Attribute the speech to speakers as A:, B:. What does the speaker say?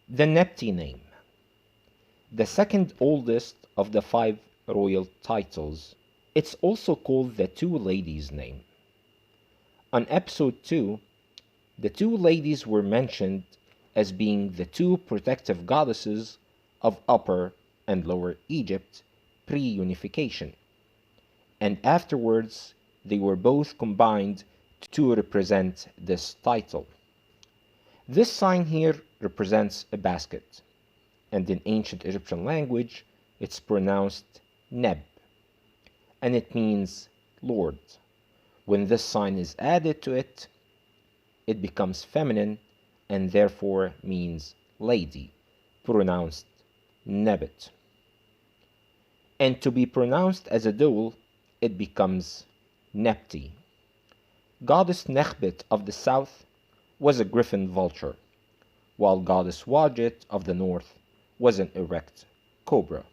A: The Nebty Name, the second oldest of the 5 royal titles. It's also called the Two Ladies' Name. On episode 2, the two ladies were mentioned as being the two protective goddesses of Upper and Lower Egypt pre-unification, and afterwards they were both combined to represent this title. This sign here represents a basket, and in ancient Egyptian language it's pronounced Neb, and it means Lord. When this sign is added to it, it becomes feminine and therefore means lady, pronounced Nebet. And to be pronounced as a dual, it becomes Nebty. Goddess Nekhbet of the south was a griffin vulture, while Goddess Wadjet of the north was an erect cobra.